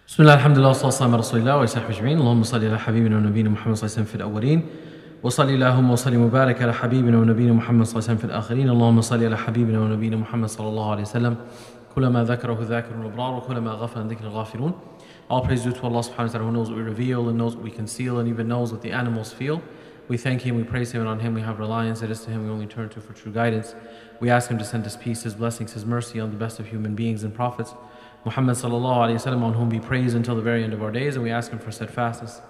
بسم الله الحمد لله والصلاة والسلام على رسول الله وصحبه أجمعين اللهم صل على حبيبنا ونبينا محمد صلى الله عليه وسلم في الأولين وصل اللهم وسلم وبارك على حبيبنا ونبينا محمد صلى الله عليه وسلم في الآخرين اللهم صل على حبيبنا ونبينا محمد صلى الله عليه وسلم كلما ذكره ذاكر الأبرار وكلما غفل عن ذكر الغافلون. All praise due to Allah subhanahu wa ta'ala who knows what we reveal and knows what we conceal and even knows what the animals feel. We thank Him, we praise Him, and on Him we have reliance. It is to Him we only turn to for true guidance. We ask Him to send His peace, His blessings, His mercy on the best of human beings and prophets, Muhammad sallallahu alayhi wa sallam, on whom be praised until the very end of our days. And we ask Him for steadfastness,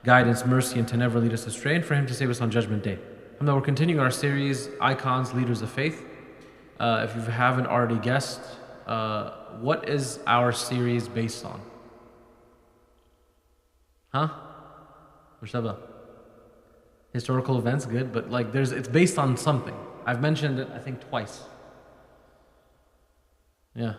guidance, mercy, and to never lead us astray, and for Him to save us on Judgment Day. And we're continuing our series, Icons, Leaders of Faith. If you haven't already guessed, what is our series based on? Huh? Mushtabah. Historical events, good, but like it's based on something. I've mentioned it, I think, twice. Yeah.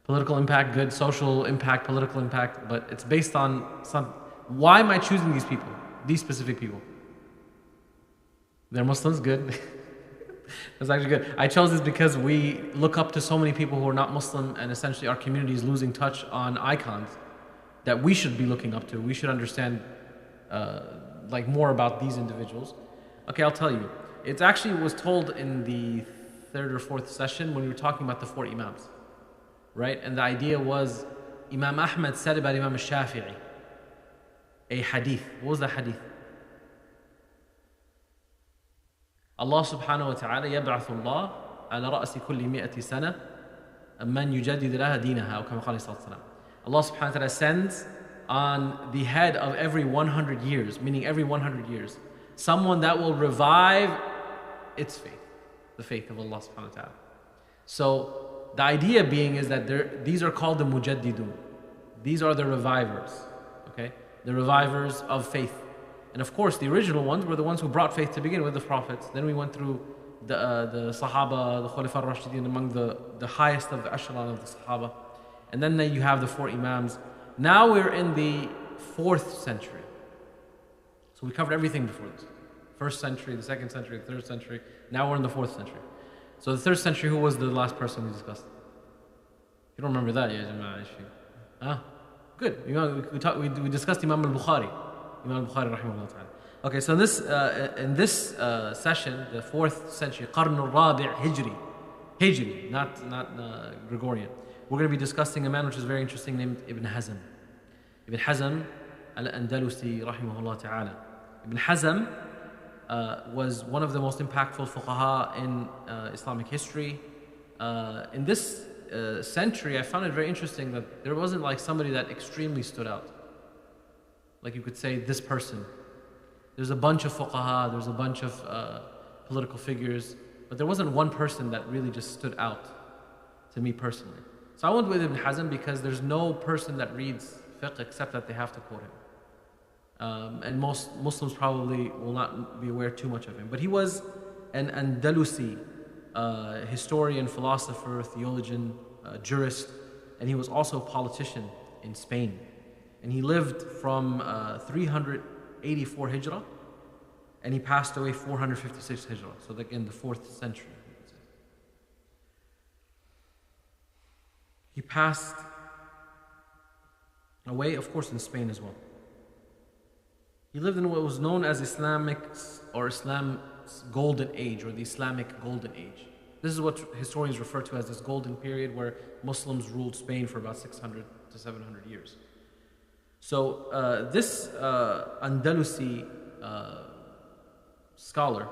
Political impact, good. Social impact, political impact, but it's based on some. Why am I choosing these people? These specific people? They're Muslims, good. That's actually good. I chose this because we look up to so many people who are not Muslim, and essentially our community is losing touch on icons that we should be looking up to. We should understand more about these individuals. Okay, I'll tell you. It actually was told in the third or fourth session when we were talking about the four Imams, right? And the idea was Imam Ahmad said about Imam al-Shafi'i, a hadith. What was the hadith? Allah subhanahu wa ta'ala يبعث الله على رأس كل 100 سنة من يجدد لها دينها أو كما قال صلى الله عليه وسلم. Allah subhanahu wa ta'ala sends on the head of every 100 years, meaning every 100 years, someone that will revive its faith, the faith of Allah subhanahu wa ta'ala. So the idea being is that these are called the mujaddidun. These are the revivers, okay? The revivers of faith. And of course, the original ones were the ones who brought faith to begin with, the prophets. Then we went through the Sahaba, the Khulafa al-Rashidin, among the highest of the echelon of the Sahaba. And then you have the four Imams. Now we're in the 4th century. So we covered everything before this. 1st century, the 2nd century, the 3rd century. Now we're in the 4th century. So the 3rd century, who was the last person we discussed? You don't remember that, yeah, Jama'ah? Huh? Good. We discussed Imam al-Bukhari. Imam al-Bukhari, rahimahullah ta'ala. Okay, so in this session, the 4th century, Qarn al-Rabi' Hijri, not Gregorian. We're going to be discussing a man which is very interesting named Ibn Hazm. Ibn Hazm al-Andalusi, rahimahullah ta'ala. Ibn Hazm was one of the most impactful fuqaha in Islamic history. In this century, I found it very interesting that there wasn't like somebody that extremely stood out. Like you could say, this person. There's a bunch of fuqaha, there's a bunch of political figures, but there wasn't one person that really just stood out to me personally. So I went with Ibn Hazm because there's no person that reads fiqh except that they have to quote him. And most Muslims probably will not be aware too much of him. But he was an Andalusi historian, philosopher, theologian, jurist, and he was also a politician in Spain. And he lived from 384 Hijrah, and he passed away 456 Hijrah. So again, the 4th century. He passed away, of course, in Spain as well. He lived in what was known as Islam's golden age, or the Islamic golden age. This is what historians refer to as this golden period where Muslims ruled Spain for about 600 to 700 years. So this Andalusi scholar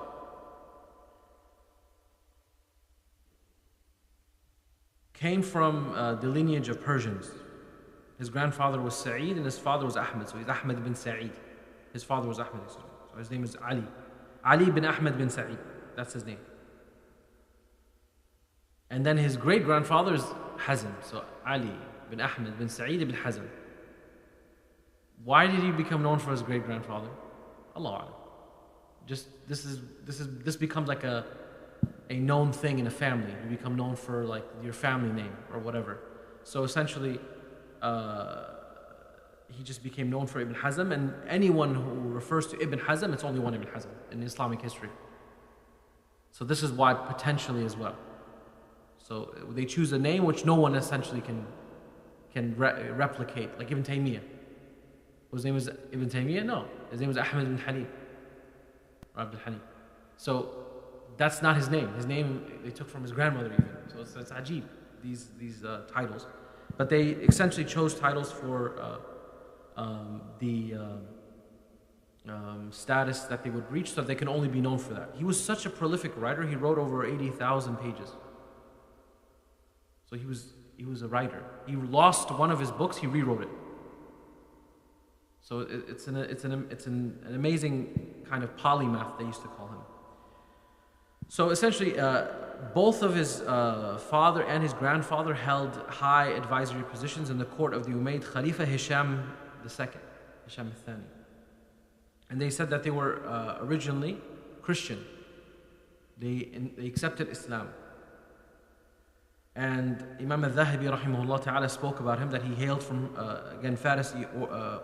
came from the lineage of Persians. His grandfather was Sa'id and his father was Ahmed. So he's Ahmed bin Sa'id. His father was Ahmed. So his name is Ali. Ali bin Ahmed bin Sa'id. That's his name. And then his great-grandfather is Hazm. So Ali bin Ahmed bin Sa'id ibn Hazm. Why did he become known for his great-grandfather? Allah A'lam. Just this becomes like a known thing in a family. You become known for like your family name or whatever. So essentially, he just became known for Ibn Hazm, and anyone who refers to Ibn Hazm, it's only one Ibn Hazm in Islamic history. So this is why potentially as well. So they choose a name which no one essentially can replicate, like Ibn Taymiyyah. Whose name was Ibn Taymiyyah? No, his name was Ahmed ibn Halim, or Abdul Halim. So that's not his name. His name they took from his grandmother even. So it's ajib, these titles. But they essentially chose titles for the status that they would reach, so they can only be known for that. He was such a prolific writer. He wrote over 80,000 pages. So he was a writer. He lost one of his books. He rewrote it. So it's an amazing kind of polymath, they used to call him. So essentially, both of his father and his grandfather held high advisory positions in the court of the Umayyad Khalifa Hisham II, Hisham al-Thani. And they said that they were originally Christian. They accepted Islam. And Imam al-Dhahabi rahimahullah ta'ala spoke about him that he hailed from, again, Farsi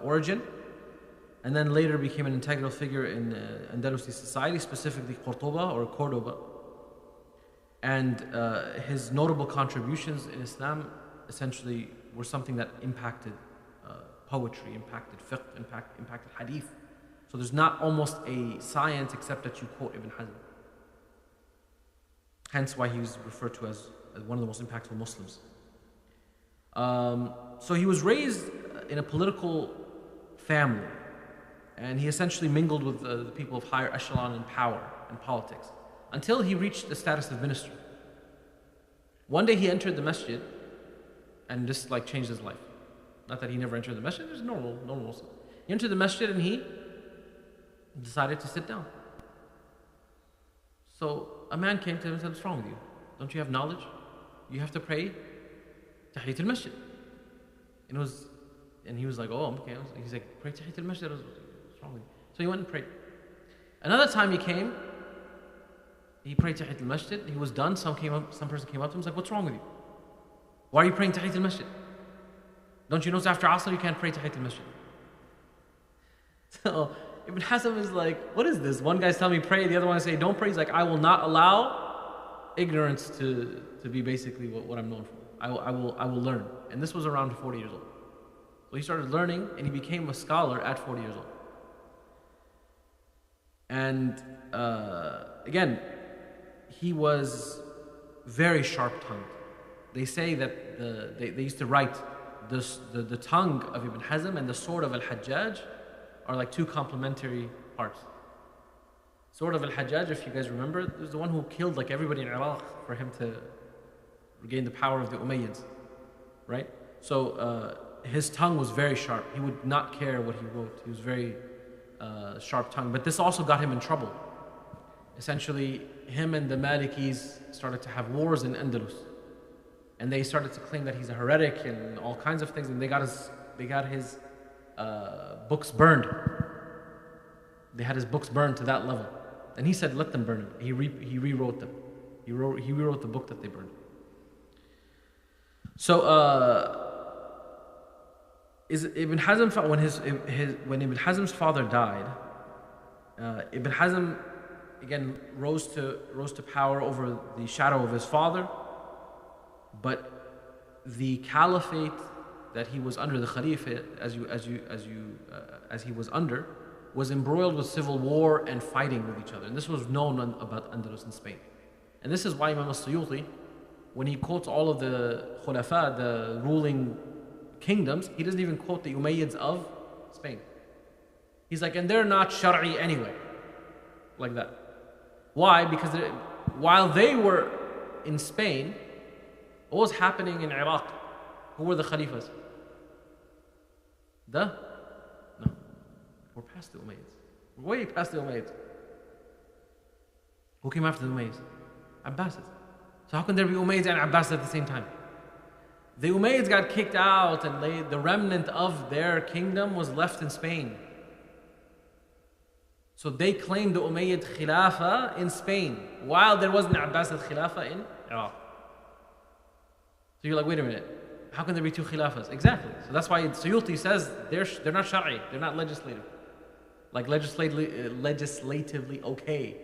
origin, and then later became an integral figure in Andalusi society, specifically Cordoba. And his notable contributions in Islam essentially were something that impacted poetry, impacted fiqh, impacted hadith. So there's not almost a science except that you quote Ibn Hazm. Hence why he was referred to as one of the most impactful Muslims. So he was raised in a political family, and he essentially mingled with the people of higher echelon in power and politics until he reached the status of minister. One day he entered the masjid, and this changed his life. Not that he never entered the masjid, it was normal Muslim. He entered the masjid and he decided to sit down. So a man came to him and said, "What's wrong with you? Don't you have knowledge? You have to pray Tahiyyat al-Masjid." And he was like, "Oh, okay." He's like, "Pray Tahiyyat al-Masjid. What's wrong with you?" So he went and prayed. Another time he came, he prayed Tahiyyat al-Masjid. He was done. Some person came up to him and was like, "What's wrong with you? Why are you praying Tahiyyat al-Masjid? Don't you know after Asr you can't pray Tahiyyat al-Masjid?" So Ibn Hazm is like, "What is this?" One guy's telling me pray, the other one say don't pray. He's like, "I will not allow ignorance to be basically what I'm known for. I will learn." And this was around 40 years old. So he started learning and he became a scholar at 40 years old. And again, he was very sharp-tongued. They say that they used to write the tongue of Ibn Hazm and the sword of Al-Hajjaj are like two complementary parts. Sword of Al-Hajjaj, if you guys remember, was the one who killed everybody in Iraq for him to regain the power of the Umayyads, right? So his tongue was very sharp. He would not care what he wrote. He was very sharp-tongued. But this also got him in trouble. Essentially, him and the Malikis started to have wars in Andalus. And they started to claim that he's a heretic and all kinds of things. And they got his books burned. They had his books burned to that level. And he said, "Let them burn them." He rewrote them. He rewrote the book that they burned. So Ibn Hazm, when Ibn Hazm's father died, Ibn Hazm again rose to power over the shadow of his father, but the caliphate that he was under, the Khalifa, as he was under, was embroiled with civil war and fighting with each other. And this was known about Andalus in Spain. And this is why Imam al-Suyuti, when he quotes all of the khulafa, the ruling kingdoms, he doesn't even quote the Umayyads of Spain. He's like, and they're not Shar'i anyway. Like that. Why? Because while they were in Spain, what was happening in Iraq? Who were the Khalifas? No. We're past the Umayyads. We're way past the Umayyads. Who came after the Umayyads? Abbasids. So how can there be Umayyads and Abbasids at the same time? The Umayyads got kicked out and the remnant of their kingdom was left in Spain. So they claimed the Umayyad Khilafah in Spain, while there wasn't Abbasid Khilafah in Iraq. So you're like, wait a minute, how can there be two Khilafahs? Exactly. So that's why Suyuti says they're not Shari, they're not legislative. Like legislatively okay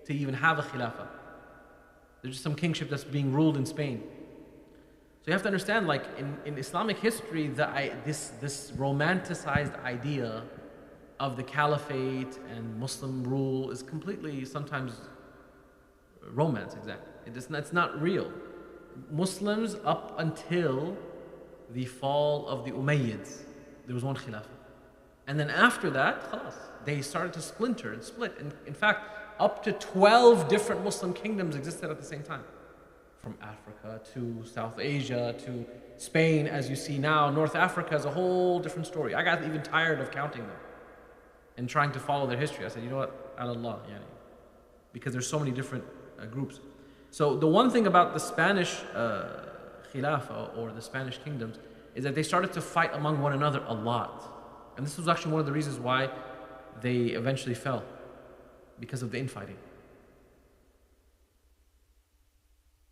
to even have a Khilafah. There's just some kingship that's being ruled in Spain. So you have to understand, like in Islamic history, this romanticized idea of the caliphate and Muslim rule is completely sometimes romance, exactly. It's not real. Muslims, up until the fall of the Umayyads, there was one khilafah. And then after that, khalas, they started to splinter and split. And in fact, up to 12 different Muslim kingdoms existed at the same time. From Africa to South Asia to Spain, as you see now. North Africa is a whole different story. I got even tired of counting them and trying to follow their history. I said, you know what, Allah, yani, because there's so many different groups. So the one thing about the Spanish Khilafah or the Spanish kingdoms is that they started to fight among one another a lot. And this was actually one of the reasons why they eventually fell, because of the infighting.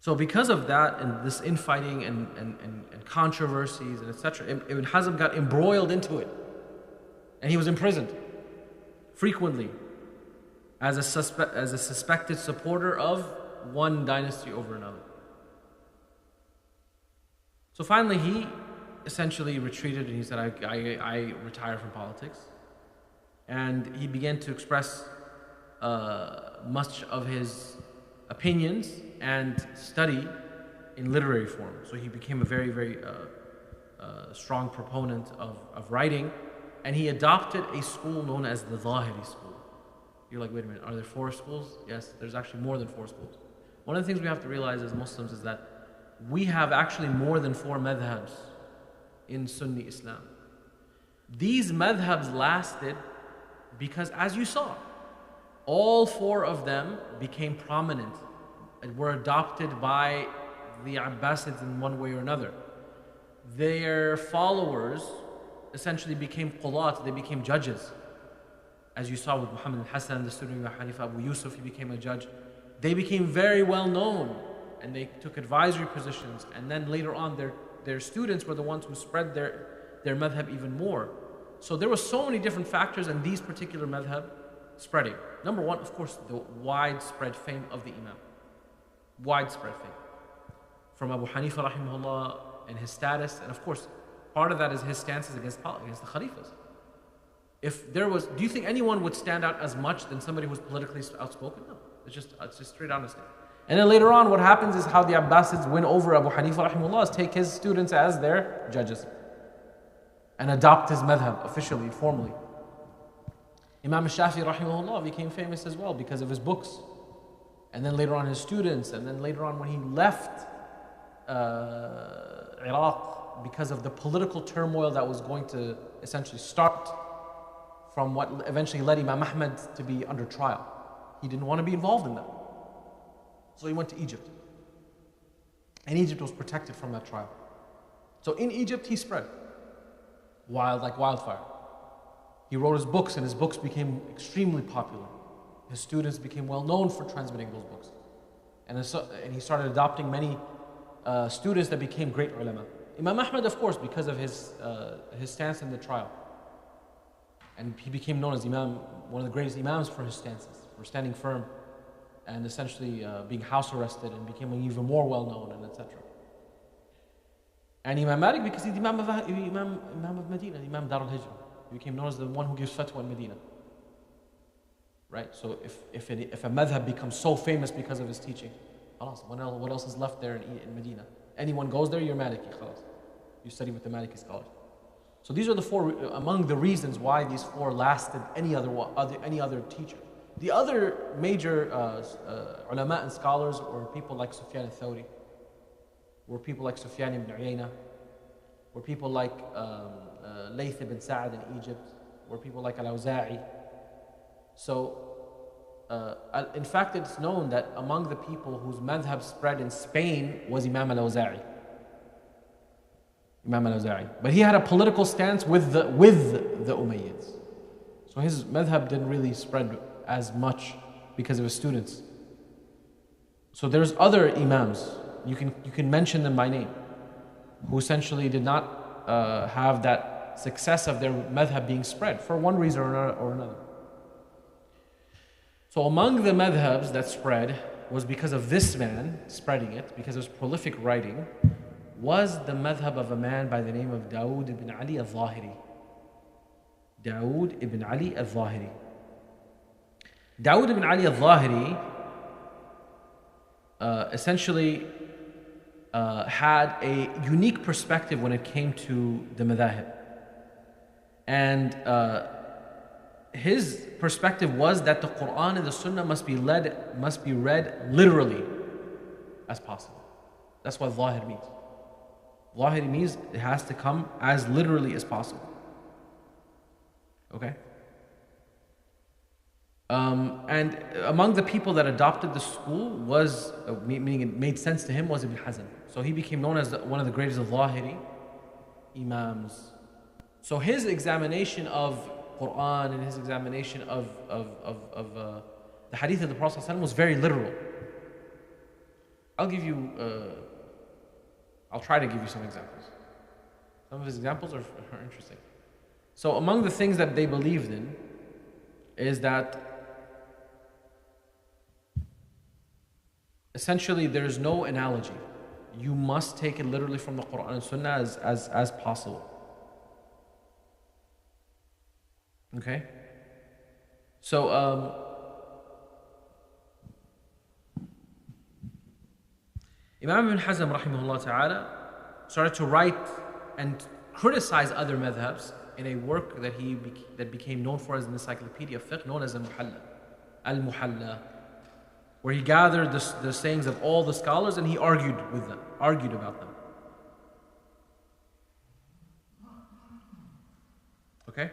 So because of that and this infighting and controversies and etc., Ibn Hazm got embroiled into it. And he was imprisoned frequently as a suspected supporter of one dynasty over another. So finally he essentially retreated and he said, I retire from politics. And he began to express much of his opinions and study in literary form. So he became a very, very strong proponent of writing, and he adopted a school known as the Zahiri school. You're like, wait a minute, are there 4 schools? Yes, there's actually more than 4 schools. One of the things we have to realize as Muslims is that we have actually more than 4 madhabs in Sunni Islam. These madhabs lasted because, as you saw, all 4 of them became prominent and were adopted by the Abbasids in one way or another. Their followers essentially became qulat, they became judges. As you saw with Muhammad al-Hasan, the student of Hanifa, Abu Yusuf, he became a judge. They became very well known and they took advisory positions, and then later on their students were the ones who spread their madhab even more. So there were so many different factors in these particular madhab spreading. Number one, of course, the widespread fame of the Imam. Widespread fame. From Abu Hanifa rahimahullah and his status, and of course, part of that is his stances against the Khalifas. If there was, do you think anyone would stand out as much than somebody who's politically outspoken? No. It's just straight honesty. And then later on, what happens is how the Abbasids win over Abu Hanifa rahimahullah is take his students as their judges and adopt his madhab officially, formally. Imam al-Shafi'i rahimahullah became famous as well because of his books. And then later on his students, and then later on when he left Iraq because of the political turmoil that was going to essentially start from what eventually led Imam Ahmad to be under trial. He didn't want to be involved in that. So he went to Egypt. And Egypt was protected from that trial. So in Egypt he spread like wildfire. He wrote his books and his books became extremely popular. His students became well known for transmitting those books. And he started adopting many students that became great ulama. Imam Ahmad, of course, because of his stance in the trial. And he became known as one of the greatest imams for his stances, for standing firm and essentially being house arrested, and became even more well known, and etc. And Imam Malik, because he's Imam of Medina, Imam Dar al-Hijrah. He became known as the one who gives fatwa in Medina. Right? So if a madhab becomes so famous because of his teaching, what else is left there in Medina? Anyone goes there, you're Maliki, khalas. You study with the Maliki scholars. So these are the 4 among the reasons why these 4 lasted any other teacher. The other major ulama and scholars were people like Sufyan al-Thawri, were people like Sufyan ibn Uyayna, were people like Layth ibn Sa'ad in Egypt, were people like al-Awza'i. So, in fact, it's known that among the people whose madhab spread in Spain was Imam al-Awza'i. But he had a political stance with the Umayyads. So his madhab didn't really spread as much because of his students. So there's other imams, you can mention them by name, who essentially did not have that success of their madhab being spread for one reason or another. So among the madhabs that spread was because of this man spreading it, because of his prolific writing, was the madhab of a man by the name of Dawood ibn Ali al-Zahiri. Dawood ibn Ali al-Zahiri. Dawood ibn Ali al-Zahiri essentially had a unique perspective when it came to the madhahib. And his perspective was that the Quran and the Sunnah must be read literally as possible. That's what Zahir means. Zahir means it has to come as literally as possible. Okay? And among the people that adopted the school was, meaning it made sense to him, was Ibn Hazm. So he became known as one of the greatest of Zahiri Imams. So his examination of Quran and his examination of the hadith of the Prophet ﷺ was very literal. I'll try to give you some examples. Some of his examples are interesting. So among the things that they believed in is that essentially there is no analogy. You must take it literally from the Quran and Sunnah as possible. Okay? So, Imam Ibn Hazm rahimahullah ta'ala started to write and criticize other madhabs in a work that became known for as an encyclopedia of fiqh known as Al-Muhalla, where he gathered the sayings of all the scholars and he argued about them. Okay?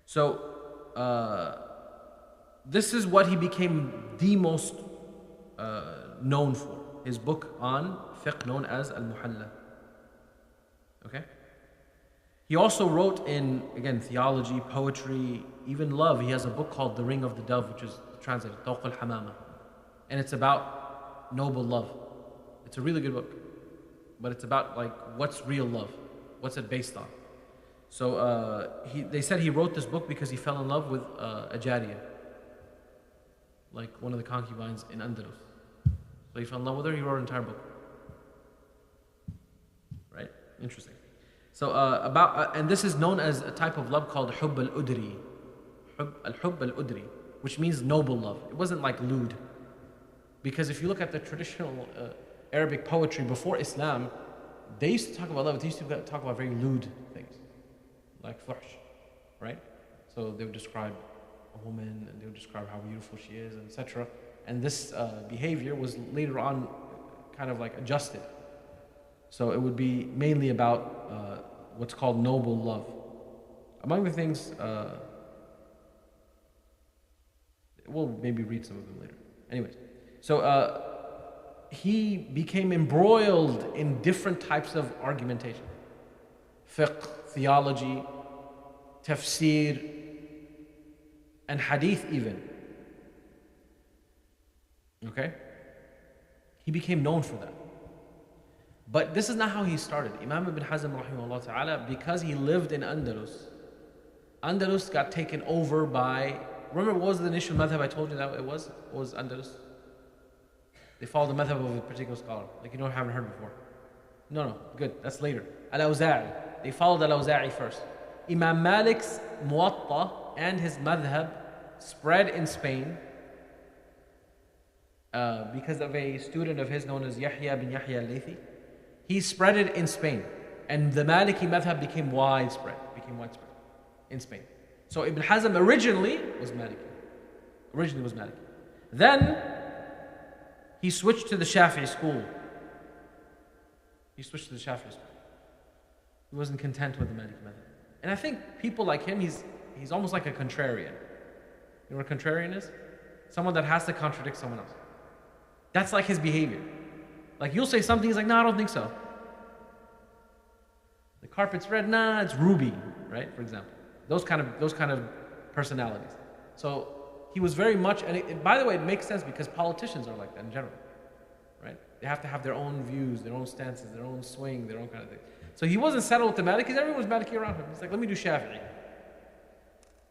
So, this is what he became the most known for. His book on fiqh known as Al-Muhalla. Okay? He also wrote in, again, theology, poetry, even love. He has a book called The Ring of the Dove, which is translated, Tawq al-Hamama. And it's about noble love. It's a really good book. But it's about, like, what's real love? What's it based on? So they said he wrote this book because he fell in love with a Jariyah, like one of the concubines in Andalus. So he fell in love with her, he wrote an entire book. Right? Interesting. So and this is known as a type of love called Hubb al-Udri. Al-Hubb al-Udri, which means noble love. It wasn't like lewd. Because if you look at the traditional Arabic poetry before Islam, they used to talk about love, but they used to talk about very lewd things. Like fuhsh, right? So they would describe a woman and they would describe how beautiful she is, etc. And this behavior was later on kind of like adjusted. So it would be mainly about what's called noble love. Among the things, we'll maybe read some of them later. Anyways, so he became embroiled in different types of argumentation. Fiqh, theology, tafsir, and hadith even. Okay? He became known for that. But this is not how he started. Imam Ibn Hazm rahimahullah ta'ala, because he lived in Andalus, Andalus got taken over by, remember what was the initial madhab I told you that it was? What was Andalus? They followed the madhab of a particular scholar. Like you haven't heard before. No, good, that's later. Al-Awza'i. They followed Al-Awza'i first. Imam Malik's Muwatta and his madhab spread in Spain because of a student of his known as Yahya bin Yahya al-Laythi. He spread it in Spain, and the Maliki madhab became widespread in Spain. So Ibn Hazm originally was Maliki. Then he switched to the Shafi'i school. He wasn't content with the Maliki madhab. And I think people like him, he's almost like a contrarian. You know what a contrarian is? Someone that has to contradict someone else. That's like his behavior. Like you'll say something, he's like, no, I don't think so. The carpet's red, nah, it's ruby, right? For example. Those kind of personalities. So he was very much, and by the way, it makes sense because politicians are like that in general. Right? They have to have their own views, their own stances, their own swing, their own kind of thing. So he wasn't settled with the Malikis, everyone was Maliki around him. He's like, let me do Shafi'i.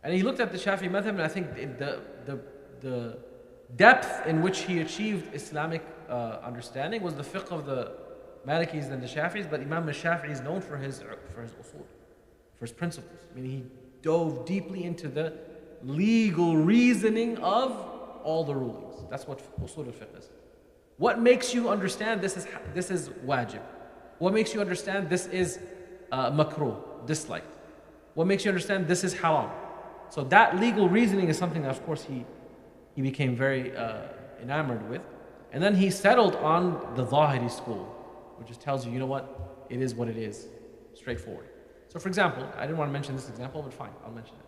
And he looked at the Shafi'i madhab, and I think the depth in which he achieved Islamic understanding was the fiqh of the Malikis than the Shafi'is, but Imam al-Shafi'i is known for his usul, for his principles. Meaning he dove deeply into the legal reasoning of all the rulings. That's what usul al-fiqh is. What makes you understand this is wajib? What makes you understand this is makruh, disliked? What makes you understand this is haram? So that legal reasoning is something that, of course, he became very enamored with. And then he settled on the Zahiri school, which just tells you, you know what? It is what it is. Straightforward. So for example, I didn't want to mention this example, but fine, I'll mention it.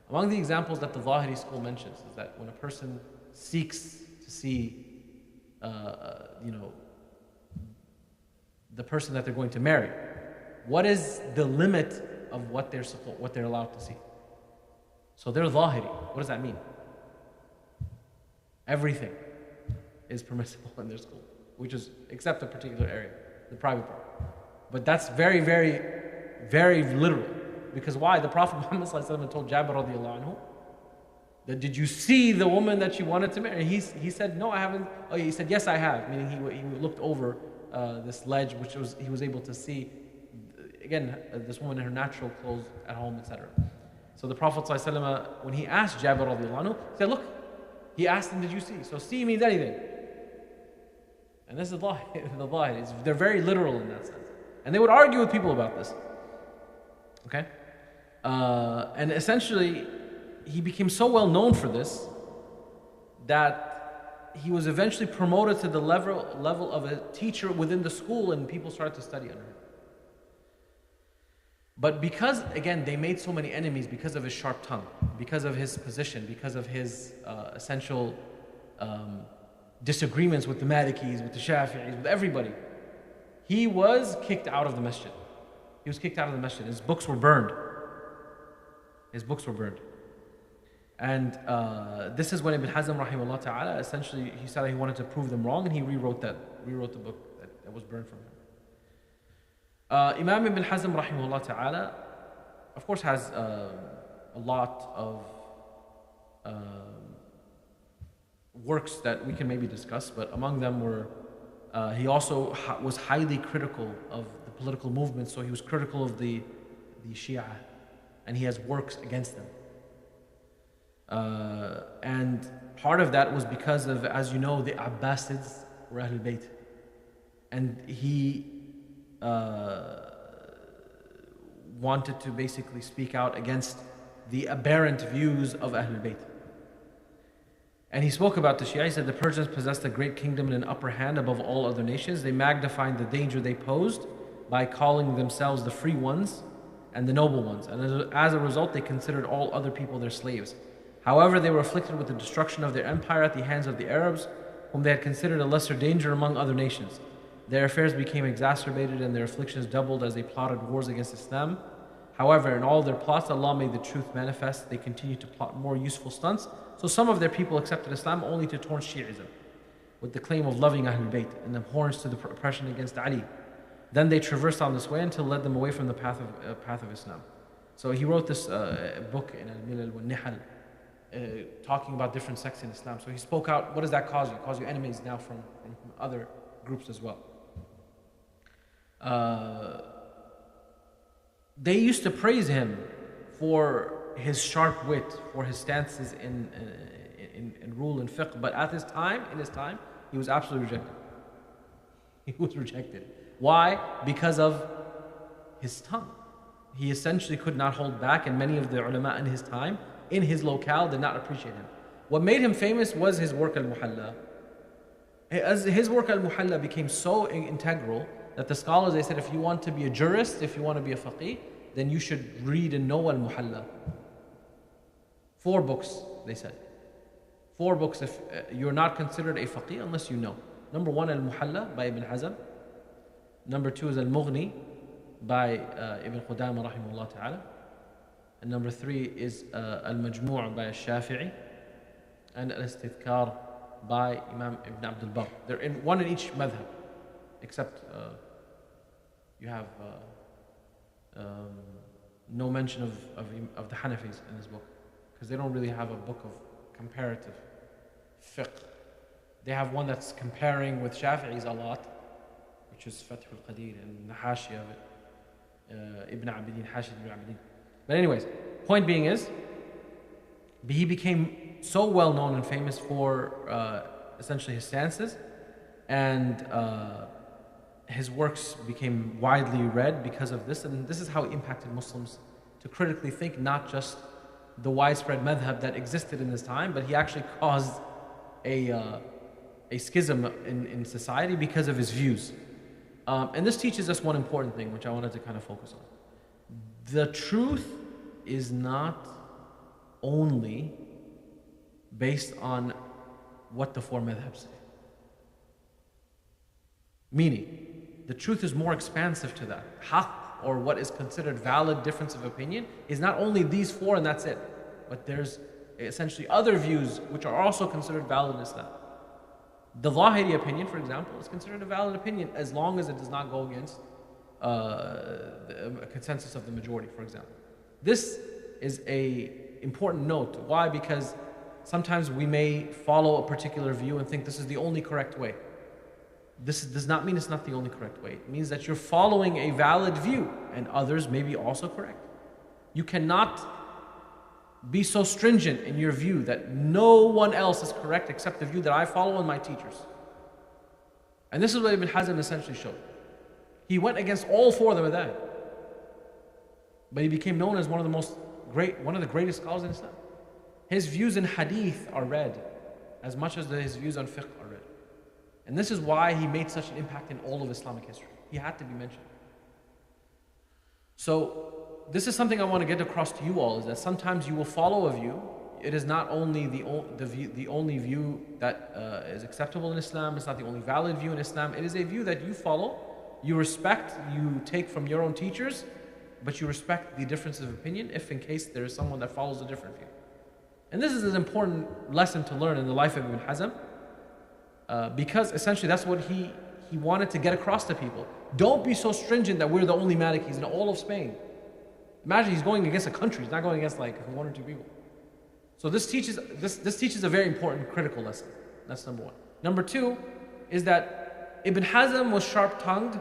Among the examples that the Zahiri school mentions is that when a person seeks to see, the person that they're going to marry, what is the limit of what they're allowed to see? So they're Zahiri. What does that mean? Everything is permissible in their school, which is except a particular area, the private part. But that's very, very, very literal. Because why? The Prophet Muhammad told Jabir radiallahu anhu that, did you see the woman that you wanted to marry? He said, no, I haven't. Oh, he said, yes, I have. Meaning he looked over this ledge, which he was able to see, again, this woman in her natural clothes at home, etc. So the Prophet ﷺ, when he asked Jabir radiallahu anhu, he said, look, he asked him, did you see? So see means anything. And this is the Zahir. They're very literal in that sense. And they would argue with people about this. Okay? And essentially, he became so well known for this that he was eventually promoted to the level of a teacher within the school, and people started to study under him. But because, again, they made so many enemies because of his sharp tongue, because of his position, because of his essential disagreements with the Malikis, with the Shafi'is, with everybody, he was kicked out of the masjid. He was kicked out of the masjid. His books were burned. And this is when Ibn Hazm rahimahullah ta'ala, essentially, he said he wanted to prove them wrong, and he rewrote the book that was burned from him. Imam Ibn Hazm rahimahullah ta'ala, of course, has a lot of works that we can maybe discuss, but among them were, he also was highly critical of the political movement, so he was critical of the Shia, and he has works against them. And part of that was because of, as you know, the Abbasids were Ahlul Bayt. And he wanted to basically speak out against the aberrant views of Ahlul Bayt. And he spoke about the Shia. He said the Persians possessed a great kingdom and an upper hand above all other nations. They magnified the danger they posed by calling themselves the free ones and the noble ones. And as a result, they considered all other people their slaves. However, they were afflicted with the destruction of their empire at the hands of the Arabs, whom they had considered a lesser danger among other nations. Their affairs became exacerbated and their afflictions doubled as they plotted wars against Islam. However, in all their plots, Allah made the truth manifest. They continued to plot more useful stunts. So some of their people accepted Islam only to taunt Shi'ism, with the claim of loving Ahlul Bayt and abhorrence to the oppression against Ali. Then they traversed on this way until it led them away from the path of Islam. So he wrote this book in Al-Milal wal-Nihal, talking about different sects in Islam. So he spoke out, what does that cause you? It causes you enemies now from other groups as well. They used to praise him for his sharp wit, for his stances in rule and fiqh, but in his time, he was absolutely rejected. He was rejected. Why? Because of his tongue. He essentially could not hold back, and many of the ulama in his time, in his locale, did not appreciate him. What made him famous was his work al-Muhalla. As his work al-Muhalla became so integral that the scholars, they said, if you want to be a jurist, if you want to be a faqih, then you should read and know al-Muhalla. 4 books, they said. 4 books if you're not considered a faqih unless you know. Number 1, al-Muhalla by Ibn Hazm. Number 2 is al-Mughni by Ibn Qudama rahimahullah ta'ala. And number 3 is al-Majmu' by al-Shafi'i. And al-Istidhkar by Imam Ibn Abdul Barr. They're one in each madhab, except you have no mention of the Hanafis in this book, because they don't really have a book of comparative fiqh. They have one that's comparing with Shafi'is a lot, which is Fath al-Qadir and the Hashia of it, Ibn Abidin, Hashid Ibn Abidin. But anyways, point being is, he became so well known and famous for essentially his stances, and his works became widely read because of this, and this is how he impacted Muslims to critically think not just the widespread madhab that existed in this time, but he actually caused a schism in society because of his views. And this teaches us one important thing, which I wanted to kind of focus on. The truth is not only based on what the four madhabs say. Meaning, the truth is more expansive to that. Haqq, or what is considered valid difference of opinion, is not only these four and that's it, but there's essentially other views which are also considered valid in Islam. The Zahiri opinion, for example, is considered a valid opinion as long as it does not go against a consensus of the majority, for example. This is an important note. Why? Because sometimes we may follow a particular view and think this is the only correct way. This does not mean it's not the only correct way. It means that you're following a valid view, and others may be also correct. You cannot be so stringent in your view that no one else is correct except the view that I follow and my teachers. And this is what Ibn Hazm essentially showed. He went against all four of them with that. But he became known as one of the greatest scholars in Islam. His views in hadith are read as much as his views on fiqh are read. And this is why he made such an impact in all of Islamic history. He had to be mentioned. So this is something I want to get across to you all, is that sometimes you will follow a view. It is not only the only view that is acceptable in Islam. It's not the only valid view in Islam. It is a view that you follow, you respect, you take from your own teachers, but you respect the differences of opinion if in case there is someone that follows a different view. And this is an important lesson to learn in the life of Ibn Hazm, because essentially that's what he wanted to get across to people. Don't be so stringent that we're the only Malikis in all of Spain. Imagine he's going against a country. He's not going against like one or two people. So this teaches a very important critical lesson. That's number one. Number two is that Ibn Hazm was sharp-tongued.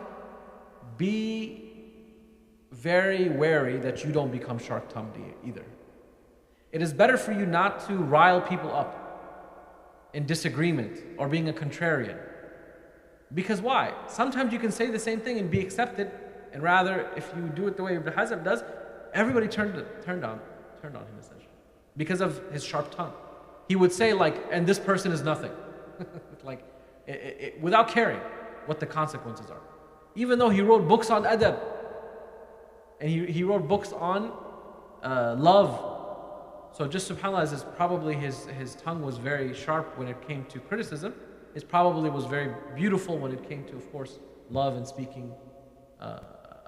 Be very wary that you don't become sharp-tongued either. It is better for you not to rile people up in disagreement or being a contrarian. Because why? Sometimes you can say the same thing and be accepted, and rather, if you do it the way Ibn Hazm does, everybody turned on him essentially because of his sharp tongue. He would say like, and this person is nothing, like without caring what the consequences are. Even though he wrote books on adab, and he wrote books on love. So just subhanAllah, as probably his tongue was very sharp when it came to criticism, it probably was very beautiful when it came to, of course, love and speaking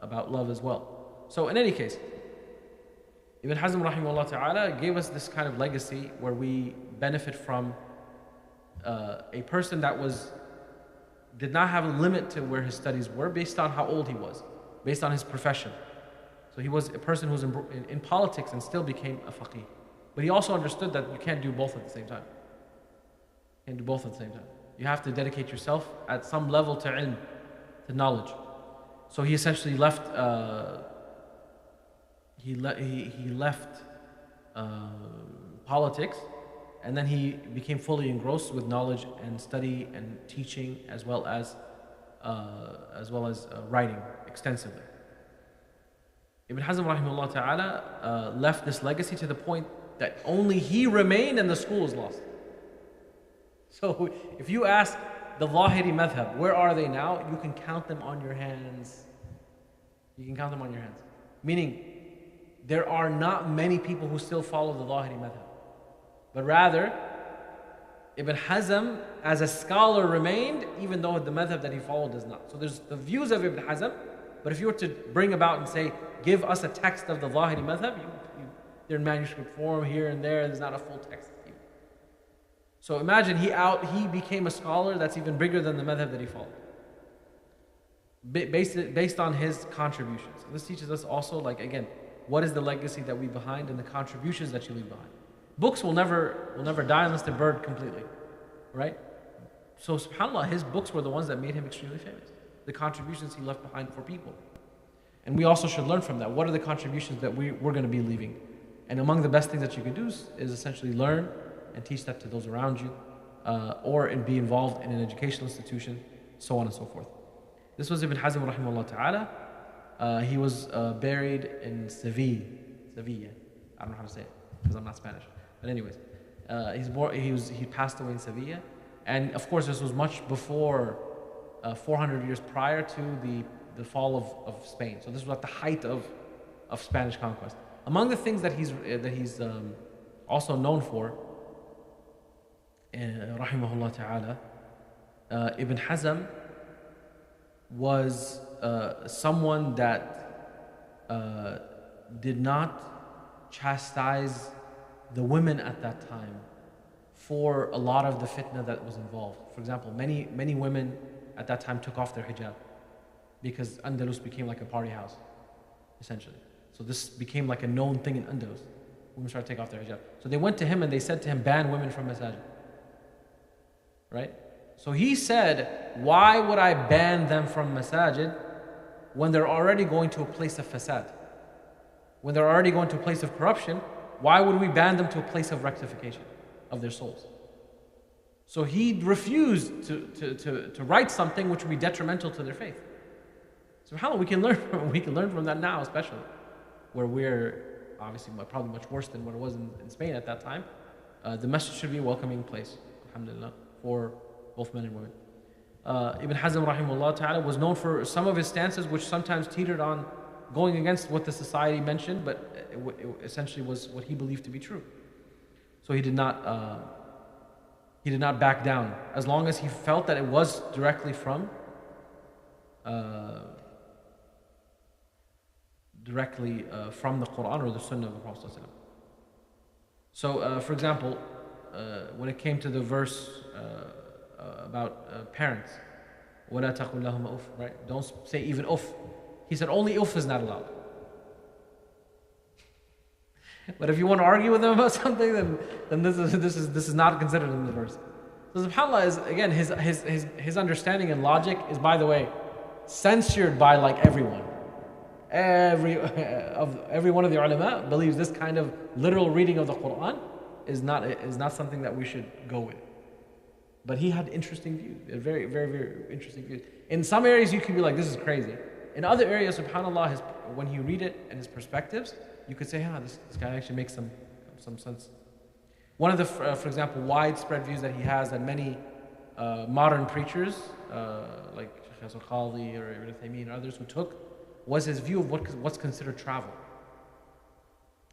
about love as well. So in any case, Ibn Hazm rahimahullah ta'ala gave us this kind of legacy where we benefit from a person that did not have a limit to where his studies were based on how old he was, based on his profession. So he was a person who was in politics and still became a faqih. But he also understood that you can't do both at the same time. You can't do both at the same time. You have to dedicate yourself at some level to ilm, to knowledge. So he essentially left politics, and then he became fully engrossed with knowledge and study and teaching, as well as writing extensively. Ibn Hazm rahimahullah ta'ala left this legacy to the point that only he remained and the school was lost. So if you ask the Zahiri madhab, where are they now? You can count them on your hands. You can count them on your hands. Meaning, there are not many people who still follow the Zahiri madhab. But rather, Ibn Hazm as a scholar remained, even though the madhab that he followed does not. So there's the views of Ibn Hazm, but if you were to bring about and say, give us a text of the Zahiri madhab, they're in manuscript form here and there's not a full text. So imagine he became a scholar that's even bigger than the madhab that he followed, based on his contributions. So this teaches us also, like, again, what is the legacy that we behind and the contributions that you leave behind. Books will never die unless they're burned completely, right? So subhanAllah, his books were the ones that made him extremely famous. the contributions he left behind for people. And we also should learn from that. What are the contributions that we're going to be leaving? And among the best things that you can do is essentially learn and teach that to those around you, or be involved in an educational institution, so on and so forth. This was Ibn Hazm rahimahullah ta'ala. He was buried in Seville. I don't know how to say it because I'm not Spanish. But anyways, he passed away in Seville. And of course, this was much before, 400 years prior to the fall of Spain. So this was at the height of Spanish conquest. Among the things that he's also known for, rahimahullah ta'ala, Ibn Hazm was someone that did not chastise the women at that time for a lot of the fitna that was involved. For example, many women at that time took off their hijab because Andalus became like a party house, essentially. So this became like a known thing in Andalus. Women started to take off their hijab. So they went to him and they said to him, ban women from masajid. Right? So he said, why would I ban them from masajid when they're already going to a place of fasad? When they're already going to a place of corruption, why would we ban them to a place of rectification of their souls? So he refused to write something which would be detrimental to their faith. SubhanAllah, we can learn from that now, especially where we're obviously probably much worse than what it was in Spain at that time. The masjid should be a welcoming place, alhamdulillah, for both men and women. Ibn Hazm rahimahullah ta'ala was known for some of his stances which sometimes teetered on going against what the society mentioned, but it essentially was what he believed to be true. So he did not back down as long as he felt that it was directly from the Quran or the Sunnah of the Prophet ﷺ. So, for example, when it came to the verse about parents, وَلَا تَقُلْ لَهُمَ أُفْ, right? Don't say even uff. He said only uff is not allowed. But if you want to argue with him about something, then this is not considered in the verse. So subhanAllah is, again, his understanding and logic is, by the way, censored by like everyone. Every one of the ulama believes this kind of literal reading of the Quran is not something that we should go with. But he had interesting views, very, very, very interesting views. In some areas you could be like, this is crazy. In other areas, subhanAllah, when you read it and his perspectives, you could say, this guy actually makes some sense. One of the, for example, widespread views that he has that many modern preachers, like Shaykh Jazakallahukhairan or Ibn Taymiyyah and others who took, was his view of what's considered travel.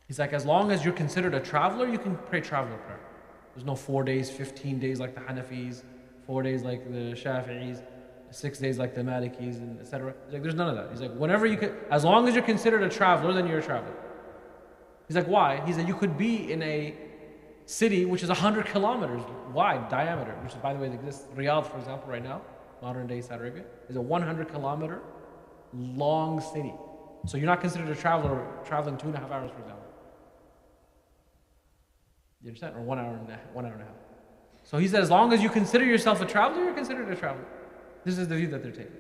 He's like, as long as you're considered a traveler, you can pray traveler prayer. There's no 4 days, 15 days like the Hanafis, 4 days like the Shafi'is, 6 days like the Malikis, and etc. He's like, there's none of that. He's like, whenever you could, as long as you're considered a traveler, then you're a traveler. He's like, why? He said, you could be in a city which is 100 kilometers wide, diameter, which is, by the way, exists. Riyadh, for example, right now, modern day Saudi Arabia, is a 100 kilometer long city. So you're not considered a traveler traveling 2.5 hours, for example. You understand? Or 1 hour and a half. So he said, as long as you consider yourself a traveler, you're considered a traveler. This is the view that they're taking.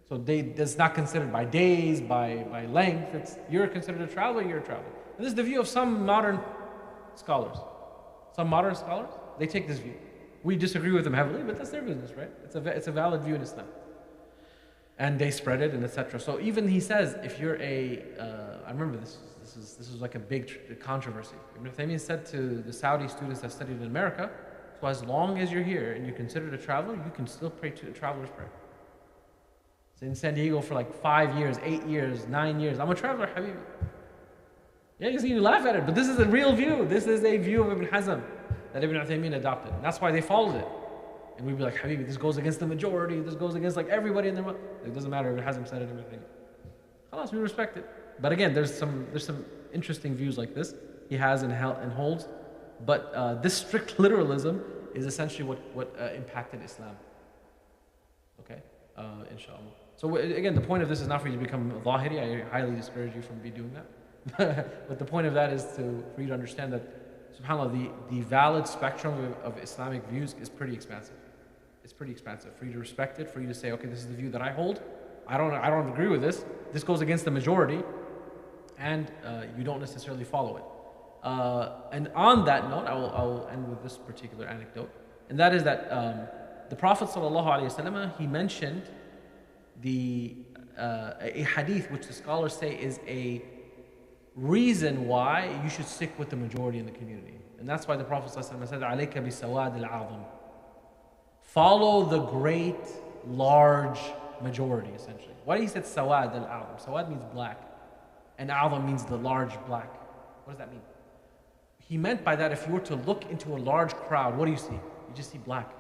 So it's not considered by days, by length. You're considered a traveler, you're a traveler. And this is the view of some modern scholars. They take this view. We disagree with them heavily, but that's their business, right? It's a valid view in Islam. And they spread it, and etc. So even he says, if you're I remember this was like a big controversy. Ibn Taymiyyah said to the Saudi students that studied in America, so as long as you're here and you're considered a traveler, you can still pray to a traveler's prayer. So in San Diego for like 5 years, 8 years, 9 years, I'm a traveler, Habibi. Yeah, you laugh at it, but this is a real view. This is a view of Ibn Hazm that Ibn Taymiyyah adopted. And that's why they followed it. And we'd be like, Habibi, this goes against the majority, this goes against like everybody in their mind. It doesn't matter, Ibn Hazm said it, everything. Khalas, we respect it. But again, there's some interesting views like this he has and holds. But this strict literalism is essentially what impacted Islam. Okay, inshallah. So again, the point of this is not for you to become Zahiri. I highly discourage you from doing that. But the point of that is for you to understand that, subhanAllah, the valid spectrum of Islamic views is pretty expansive. It's pretty expansive for you to respect it, for you to say, okay, this is the view that I hold. I don't agree with this. This goes against the majority, and you don't necessarily follow it. And on that note, I will end with this particular anecdote, and that is that the Prophet ﷺ, he mentioned a hadith which the scholars say is a reason why you should stick with the majority in the community. And that's why the Prophet ﷺ said, عَلَيْكَ بِالسَّوَادِ الْعَظِمِ. Follow the great, large majority, essentially. Why he said sawad al-a'zam? Sawad means black, and a'zam means the large black. What does that mean? He meant by that, if you were to look into a large crowd, what do you see? You just see black,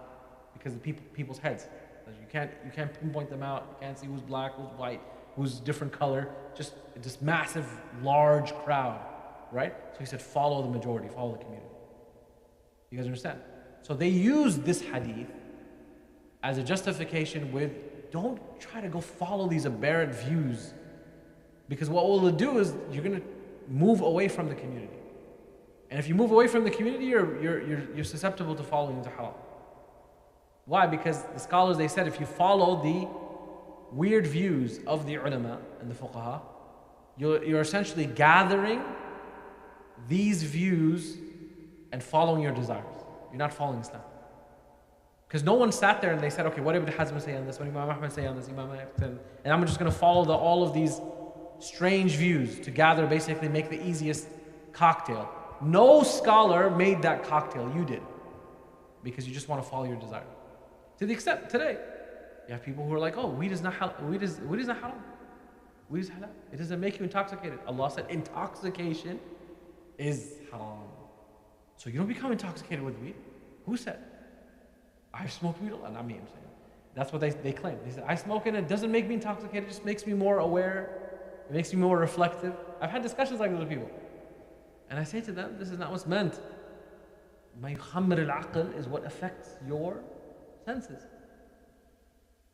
because the people's heads. You can't pinpoint them out. You can't see who's black, who's white, who's different color. Just this massive, large crowd, right? So he said, follow the majority, follow the community. You guys understand? So they use this hadith as a justification with, don't try to go follow these aberrant views, because what will it do is you're going to move away from the community. And if you move away from the community, you're susceptible to falling into haram. Why? Because the scholars, they said, if you follow the weird views of the ulama and the fuqaha, you're essentially gathering these views and following your desires. You're not following Islam. Because no one sat there and they said, okay, what did Ibn Hazm say on this? What did Imam Ahmad say on this? Imam Ahmad said, and I'm just going to follow all of these strange views to gather, basically make the easiest cocktail. No scholar made that cocktail. You did. Because you just want to follow your desire. To the extent, today, you have people who are like, oh, weed is not haram. Weed is not haram. Weed is halal. It doesn't make you intoxicated. Allah said intoxication is haram. So you don't become intoxicated with weed. Who said? I've smoked weed a lot. Not me, I'm saying. That's what they claim. They said, I smoke and it doesn't make me intoxicated. It just makes me more aware. It makes me more reflective. I've had discussions like this with people. And I say to them, this is not what's meant. Ma yukhammir al-aql is what affects your senses.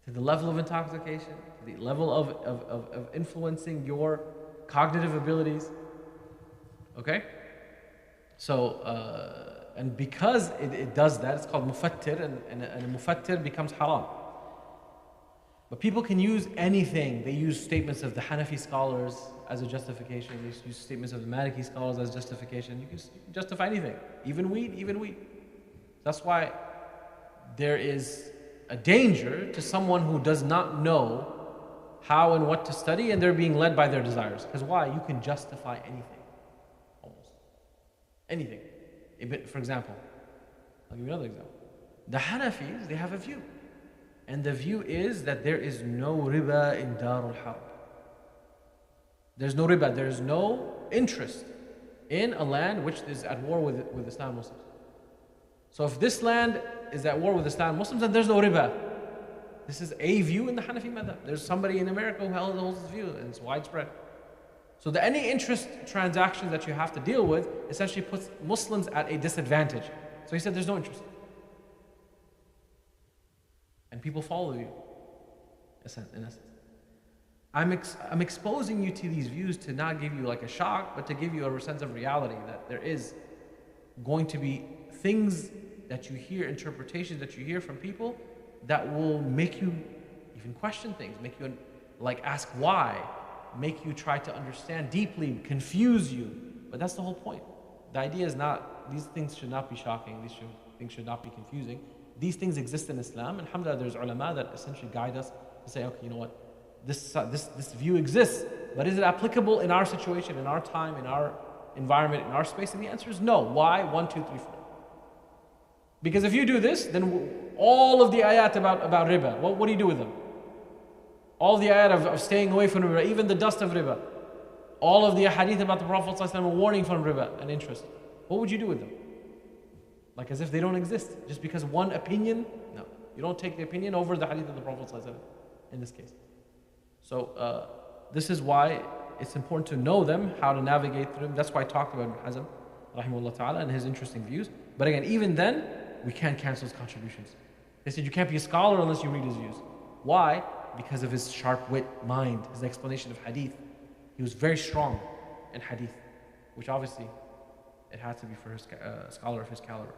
To the level of intoxication, to the level of influencing your cognitive abilities. Okay? So, and because it does that, it's called mufattir, and a mufattir becomes haram. But people can use anything. They use statements of the Hanafi scholars as a justification. They use statements of the Maliki scholars as justification. You can justify anything. Even weed. That's why there is a danger to someone who does not know how and what to study, and they're being led by their desires. Because why? You can justify anything. Almost. Anything. For example, I'll give you another example. The Hanafis, they have a view. And the view is that there is no riba in Darul Harb. There's no riba, there's no interest in a land which is at war with Islam Muslims. So if this land is at war with Islam Muslims, then there's no riba. This is a view in the Hanafi madhab. There's somebody in America who holds this view, and it's widespread. So any interest transactions that you have to deal with essentially puts Muslims at a disadvantage. So he said there's no interest. And people follow you, in essence. I'm exposing you to these views to not give you like a shock, but to give you a sense of reality that there is going to be things that you hear, interpretations that you hear from people that will make you even question things, make you like ask why, make you try to understand deeply, confuse you. But that's the whole point. The idea is not, these things should not be shocking, things should not be confusing. These things exist in Islam, and alhamdulillah, there's ulama that essentially guide us to say, okay, you know what, this view exists, but is it applicable in our situation, in our time, in our environment, in our space? And the answer is no. Why? 1, 2, 3, 4. Because if you do this, then all of the ayat about riba, what do you do with them? All the ayat of staying away from riba, even the dust of riba, all of the hadith about the Prophet ﷺ warning from riba and interest, what would you do with them? Like as if they don't exist, just because one opinion? No, you don't take the opinion over the hadith of the Prophet ﷺ in this case. So this is why it's important to know them, how to navigate through them. That's why I talked about Ibn Hazm, rahimahullah ta'ala, and his interesting views. But again, even then, we can't cancel his contributions. They said you can't be a scholar unless you read his views. Why? Because of his sharp wit mind, his explanation of hadith. He was very strong in hadith, which obviously it had to be for a scholar of his caliber.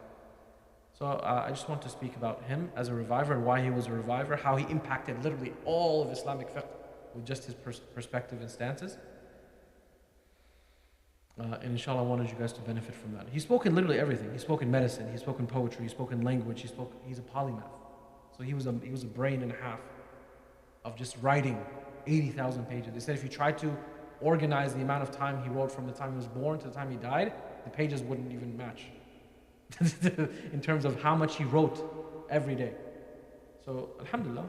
So I just want to speak about him as a reviver and why he was a reviver, how he impacted literally all of Islamic fiqh with just his perspective and stances. And inshallah, I wanted you guys to benefit from that. He spoke in literally everything. He spoke in medicine, he spoke in poetry, he spoke in language, he's a polymath. So he was a brain and a half of just writing 80,000 pages. They said if you tried to organize the amount of time he wrote from the time he was born to the time he died, the pages wouldn't even match in terms of how much he wrote every day. So alhamdulillah,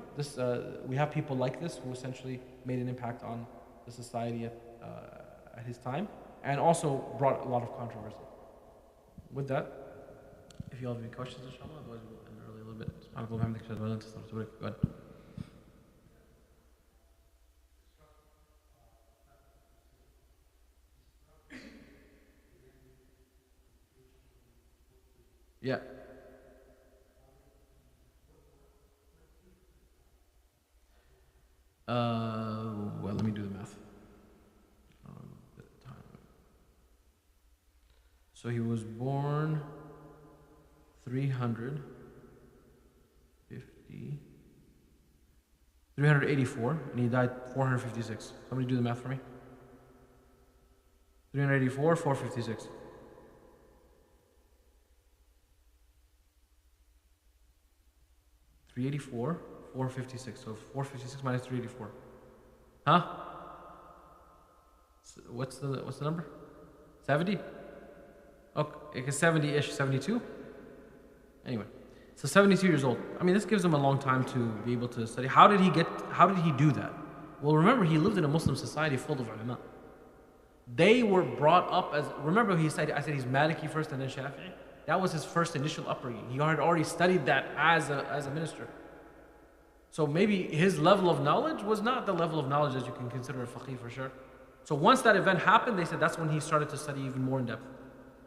we have people like this who essentially made an impact on the society at his time, and also brought a lot of controversy. With that, if you all have any questions, inshallah, otherwise we'll end early a little bit. Go ahead. Yeah. Well, let me do the math. So he was born 384, and he died 456. Somebody do the math for me. 384, 456. 384, 456. So 456 minus 384. Huh? What's the number? 70? Okay, it's 70-ish, 72? Anyway, so 72 years old. I mean, this gives him a long time to be able to study. How did he do that? Well, remember, he lived in a Muslim society full of ulama. They were brought up as, remember I said he's Maliki first and then Shafi'i? That was his first initial upbringing. He had already studied that as a minister. So maybe his level of knowledge was not the level of knowledge as you can consider a faqih for sure. So once that event happened, they said that's when he started to study even more in depth.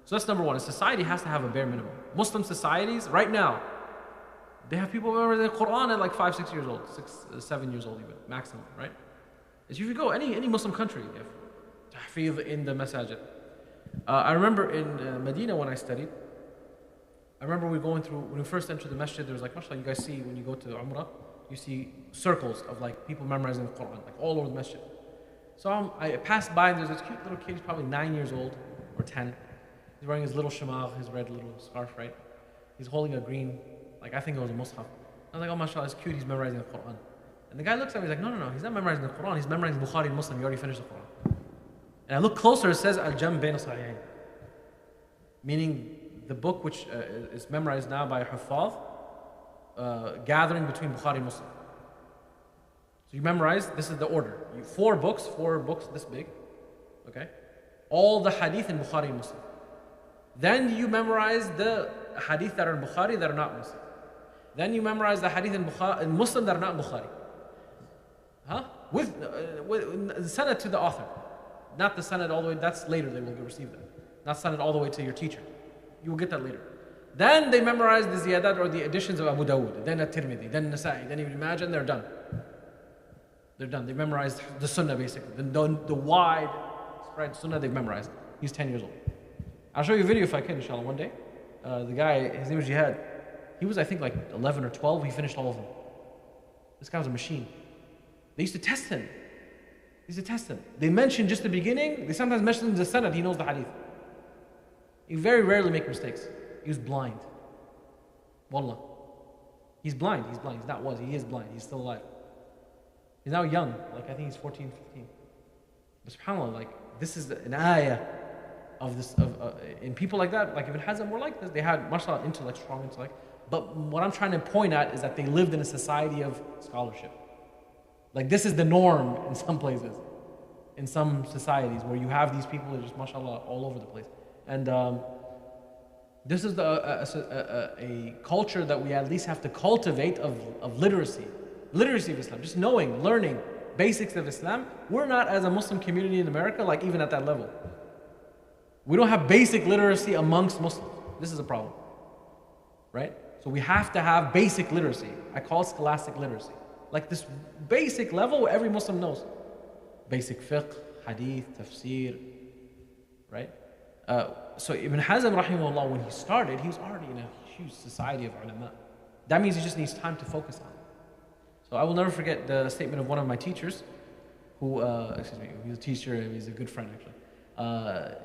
So that's number one. A society has to have a bare minimum. Muslim societies, right now, they have people memorizing the Quran at like 5, 6 years old, 6, 7 years old even, maximum, right? As you go, any Muslim country, you have tahfidh in the masajid. I remember in Medina when I studied, I remember when we first entered the masjid, there was like, mashallah, you guys see when you go to Umrah, you see circles of like people memorizing the Quran, like all over the masjid. So I passed by and there's this cute little kid, he's probably 9 years old or 10. He's wearing his little shamagh, his red little scarf, right? He's holding a green, like I think it was a mushaf. I was like, oh mashallah, it's cute, he's memorizing the Quran. And the guy looks at me, he's like, no, he's not memorizing the Quran, he's memorizing Bukhari and Muslim, he already finished the Quran. And I look closer, it says Al-Jam Bain Sahihain, meaning the book which is memorized now by Huffaz, gathering between Bukhari and Muslim. So you memorize, this is the order. 4 books this big, okay? All the hadith in Bukhari and Muslim. Then you memorize the hadith that are in Bukhari that are not Muslim. Then you memorize the hadith in Muslim that are not Bukhari. Huh? With the sanad to the author. Not the sanad all the way, that's later they will receive that. Not sanad all the way to your teacher. You will get that later. Then they memorize the ziyadat or the additions of Abu Dawud, then at-Tirmidhi, then Nasa'i, then Ibn Majah, and they're done. They're done. They've memorized the sunnah basically. The wide spread sunnah they've memorized. He's 10 years old. I'll show you a video if I can, inshallah, one day. The guy, his name was Jihad. He was, I think, like 11 or 12. He finished all of them. This guy was a machine. They used to test him. They mentioned just the beginning. They sometimes mention the sanad. He knows the hadith. He very rarely make mistakes. He was blind. Wallah. He's blind. He is blind. He's still alive. He's now young. Like, I think he's 14, 15. But subhanAllah, like, this is an ayah of this, in people like that, like Ibn Hazm were like this. They had, mashallah, intellect, strong intellect. But what I'm trying to point at is that they lived in a society of scholarship. Like, this is the norm in some places, in some societies where you have these people that are just, mashallah, all over the place. And this is a culture that we at least have to cultivate of literacy of Islam, just knowing, learning basics of Islam. We're not, as a Muslim community in America, like even at that level. We don't have basic literacy amongst Muslims. This is a problem, right? So we have to have basic literacy. I call it scholastic literacy. Like this basic level where every Muslim knows. Basic fiqh, hadith, tafsir, right? So Ibn Hazm rahimahullah, when he started, he was already in a huge society of ulama. That means he just needs time to focus on it. So I will never forget the statement of one of my teachers, who, he's a teacher, he's a good friend actually,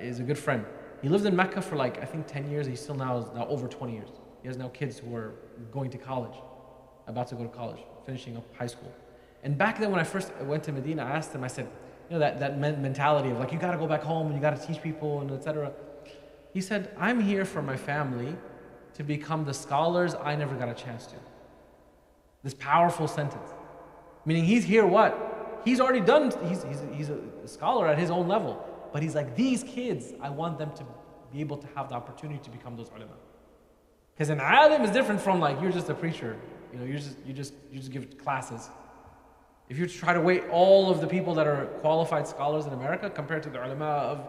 is a good friend. He lived in Mecca for like, I think 10 years, he still now is now over 20 years. He has now kids who are going to college, about to go to college, finishing up high school. And back then when I first went to Medina, I asked him, I said, you know, that mentality of like, you gotta go back home and you gotta teach people and etc. He said, I'm here for my family to become the scholars I never got a chance to. This powerful sentence. Meaning he's here what? He's already done, he's a scholar at his own level. But he's like, these kids, I want them to be able to have the opportunity to become those ulama. Because an alim is different from like, you're just a preacher. You know, you just give classes. If you try to weigh all of the people that are qualified scholars in America compared to the ulama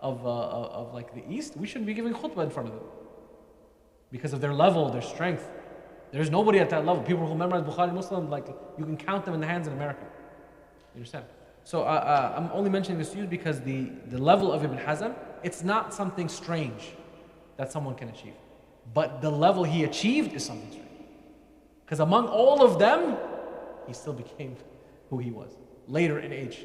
of like the East, we shouldn't be giving khutbah in front of them. Because of their level, their strength. There's nobody at that level. People who memorize Bukhari Muslim, like you can count them in the hands in America. You understand? So I'm only mentioning this to you because the level of Ibn Hazm, it's not something strange that someone can achieve. But the level he achieved is something strange. Because among all of them, he still became who he was, later in age.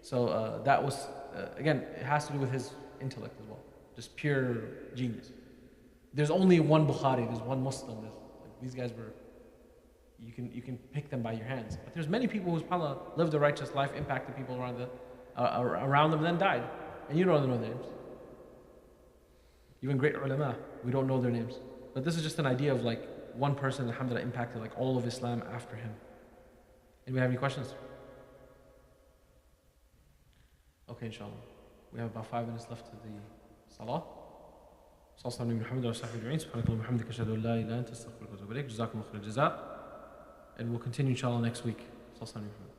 So that was, again, it has to do with his intellect as well. Just pure genius. There's only one Bukhari, there's one Muslim. Like, these guys were, you can pick them by your hands. But there's many people who subhanAllah lived a righteous life, impacted people around them, and then died. And you don't know their names. Even great ulama, we don't know their names. But this is just an idea of like one person, alhamdulillah, impacted like all of Islam after him. Anybody have any questions? Okay, inshallah. We have about 5 minutes left to the salah. صلى الله عليه محمد وصحبه أجمعين سبحانك اللهم وبحمدك أشهد أن لا إله إلا أنت أستغفرك وأتوب إليك جزاكم الله خير الجزاء. And we'll continue inshallah next week. صلى الله عليه محمد.